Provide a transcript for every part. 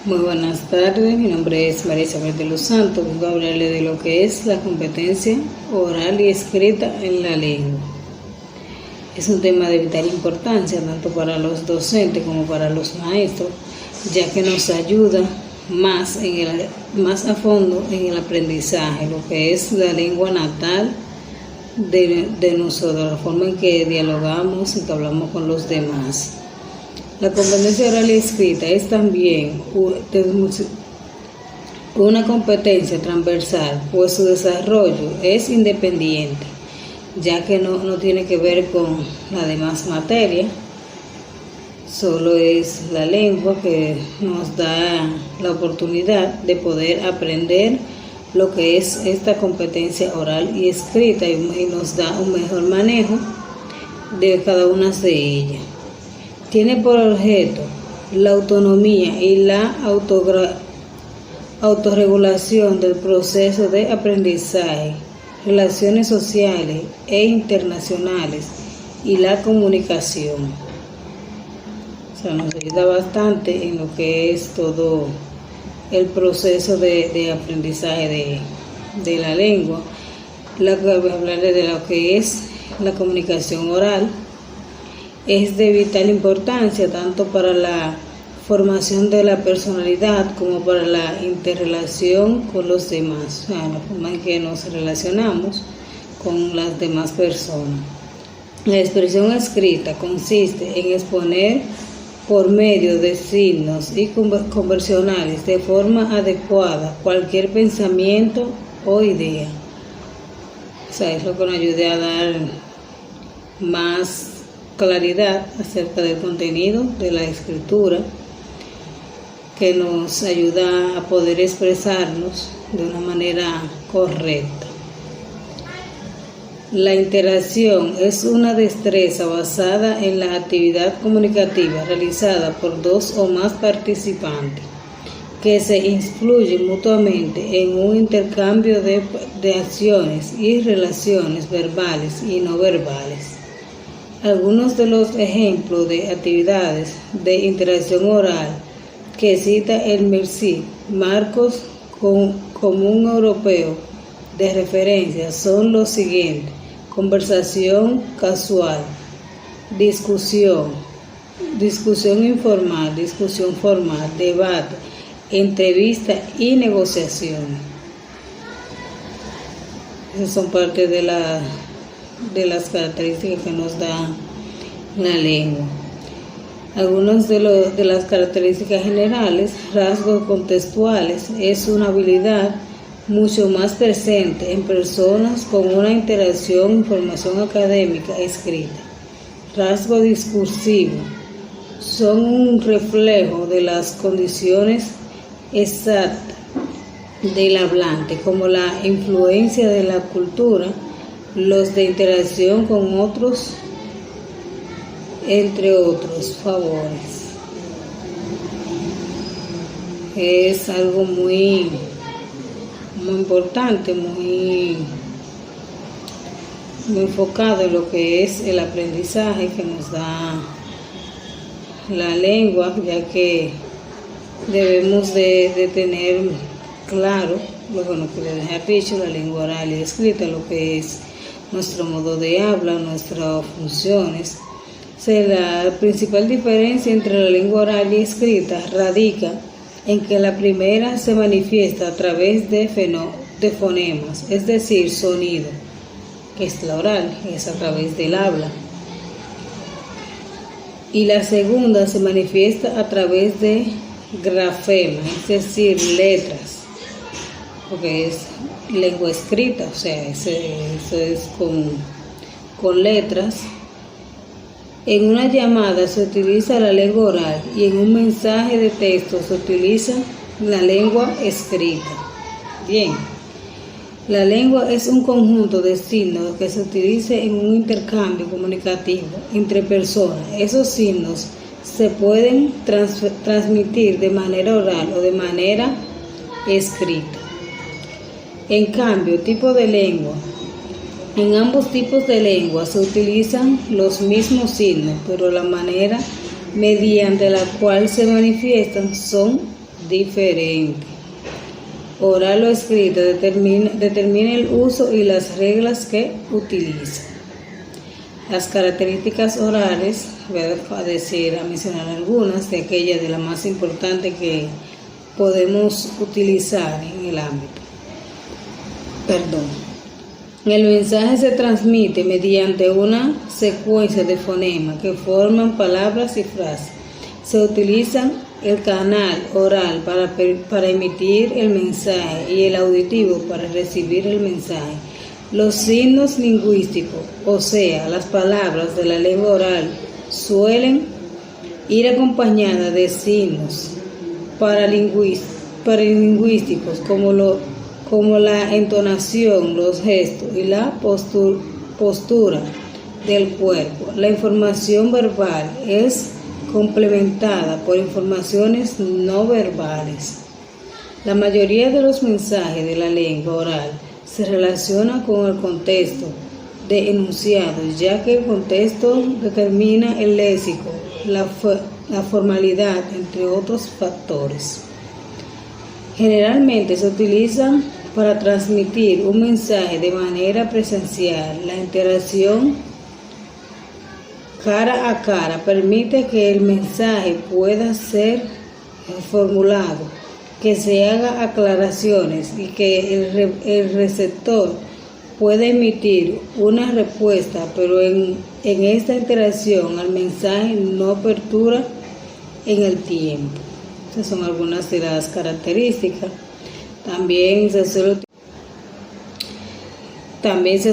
Muy buenas tardes, mi nombre es María Isabel de los Santos. Vengo a hablarle de lo que es la competencia oral y escrita en la lengua. Es un tema de vital importancia tanto para los docentes como para los maestros, ya que nos ayuda más a fondo en el aprendizaje, lo que es la lengua natal de nosotros, la forma en que dialogamos y que hablamos con los demás. La competencia oral y escrita es también una competencia transversal, pues su desarrollo es independiente, ya que no tiene que ver con la demás materia, solo es la lengua que nos da la oportunidad de poder aprender lo que es esta competencia oral y escrita y nos da un mejor manejo de cada una de ellas. Tiene por objeto la autonomía y la autorregulación del proceso de aprendizaje, relaciones sociales e internacionales y la comunicación. O sea, nos ayuda bastante en lo que es todo el proceso de aprendizaje de la lengua. Voy a hablarle de lo que es la comunicación oral. Es de vital importancia tanto para la formación de la personalidad como para la interrelación con los demás, o sea, la forma en que nos relacionamos con las demás personas. La expresión escrita consiste en exponer por medio de signos y convencionales de forma adecuada cualquier pensamiento o idea. O sea, es lo que nos ayuda a dar más claridad acerca del contenido de la escritura, que nos ayuda a poder expresarnos de una manera correcta. La interacción es una destreza basada en la actividad comunicativa realizada por dos o más participantes que se influyen mutuamente en un intercambio de acciones y relaciones verbales y no verbales. Algunos de los ejemplos de actividades de interacción oral que cita el Marcos Común Europeo de referencia son los siguientes: conversación casual, discusión informal, discusión formal, debate, entrevista y negociación. Esas son parte de las características que nos da la lengua. Algunas de las características generales: rasgos contextuales, es una habilidad mucho más presente en personas con una interacción y formación académica escrita. Rasgo discursivo, son un reflejo de las condiciones exactas del hablante, como la influencia de la cultura, los de interacción con otros, entre otros favores. Es algo muy importante, muy enfocado en lo que es el aprendizaje que nos da la lengua, ya que debemos de tener claro, bueno, que les he dicho, la lengua oral y escrita, lo que es nuestro modo de habla, nuestras funciones. O sea, la principal diferencia entre la lengua oral y escrita radica en que la primera se manifiesta a través de fonemas, es decir, sonido, que es la oral, es a través del habla. Y la segunda se manifiesta a través de grafemas, es decir, letras, porque es lengua escrita, o sea, eso es con letras. En una llamada se utiliza la lengua oral y en un mensaje de texto se utiliza la lengua escrita. Bien, la lengua es un conjunto de signos que se utiliza en un intercambio comunicativo entre personas. Esos signos se pueden transmitir de manera oral o de manera escrita. En cambio, tipo de lengua. En ambos tipos de lengua se utilizan los mismos signos, pero la manera mediante la cual se manifiestan son diferente. Oral o escrita, determina el uso y las reglas que utiliza. Las características orales, voy a mencionar algunas de aquellas de las más importantes que podemos utilizar en el ámbito. El mensaje se transmite mediante una secuencia de fonemas que forman palabras y frases. Se utiliza el canal oral para emitir el mensaje y el auditivo para recibir el mensaje. Los signos lingüísticos, o sea, las palabras de la lengua oral, suelen ir acompañadas de signos paralingüísticos como la entonación, los gestos y la postura del cuerpo. La información verbal es complementada por informaciones no verbales. La mayoría de los mensajes de la lengua oral se relaciona con el contexto de enunciados, ya que el contexto determina el léxico, la formalidad, entre otros factores. Generalmente se utilizan para transmitir un mensaje de manera presencial. La interacción cara a cara permite que el mensaje pueda ser formulado, que se haga aclaraciones y que el receptor pueda emitir una respuesta, pero en esta interacción el mensaje no perdura en el tiempo. Estas son algunas de las características. También se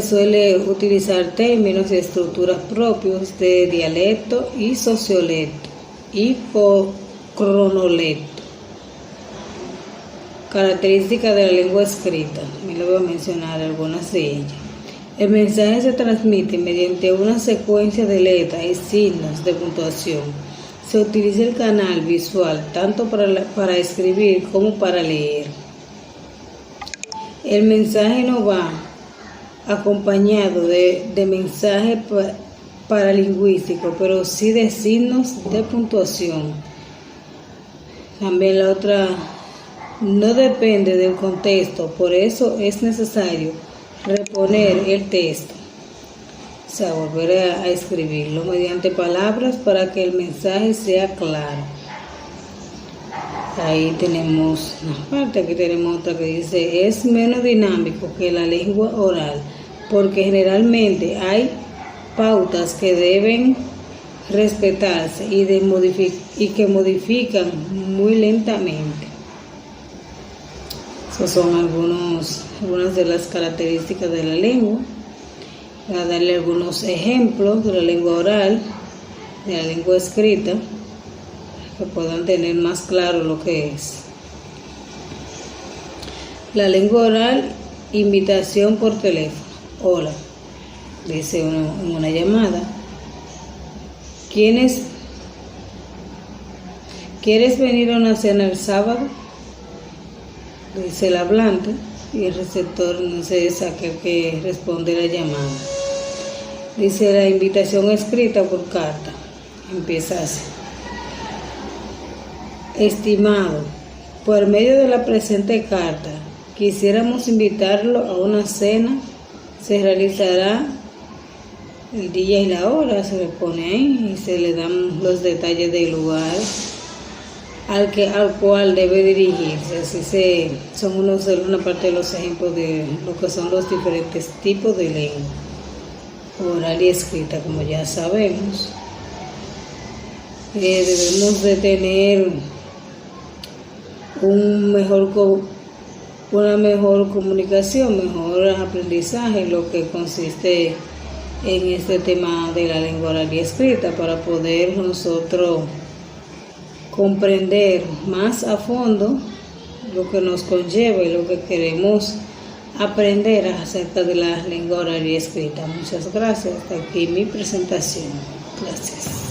suele utilizar términos y estructuras propios de dialecto y sociolecto y cronolecto. Características de la lengua escrita. Me lo voy a mencionar algunas de ellas. El mensaje se transmite mediante una secuencia de letras y signos de puntuación. Se utiliza el canal visual tanto para escribir como para leer. El mensaje no va acompañado de mensaje paralingüístico, pero sí de signos de puntuación. También la otra, no depende del contexto, por eso es necesario reponer el texto, o sea, volver a escribirlo mediante palabras para que el mensaje sea claro. Ahí tenemos una parte, aquí tenemos otra que dice: es menos dinámico que la lengua oral, porque generalmente hay pautas que deben respetarse y que modifican muy lentamente. Esas son algunas de las características de la lengua. Voy a darle algunos ejemplos de la lengua oral, de la lengua escrita, que puedan tener más claro lo que es. La lengua oral, invitación por teléfono. Hola, dice uno en una llamada. ¿Quieres venir a una cena el sábado? Dice el hablante, y el receptor no sé, es aquel que responde la llamada. Dice la invitación escrita por carta. Empieza así: estimado, por medio de la presente carta, quisiéramos invitarlo a una cena. Se realizará el día y la hora, se le pone ahí y se le dan los detalles del lugar al cual debe dirigirse. Así son una parte de los ejemplos de lo que son los diferentes tipos de lengua, oral y escrita, como ya sabemos. Debemos de tener una mejor comunicación, mejor aprendizaje, lo que consiste en este tema de la lengua oral y escrita, para poder nosotros comprender más a fondo lo que nos conlleva y lo que queremos aprender acerca de la lengua oral y escrita. Muchas gracias. Hasta aquí mi presentación. Gracias.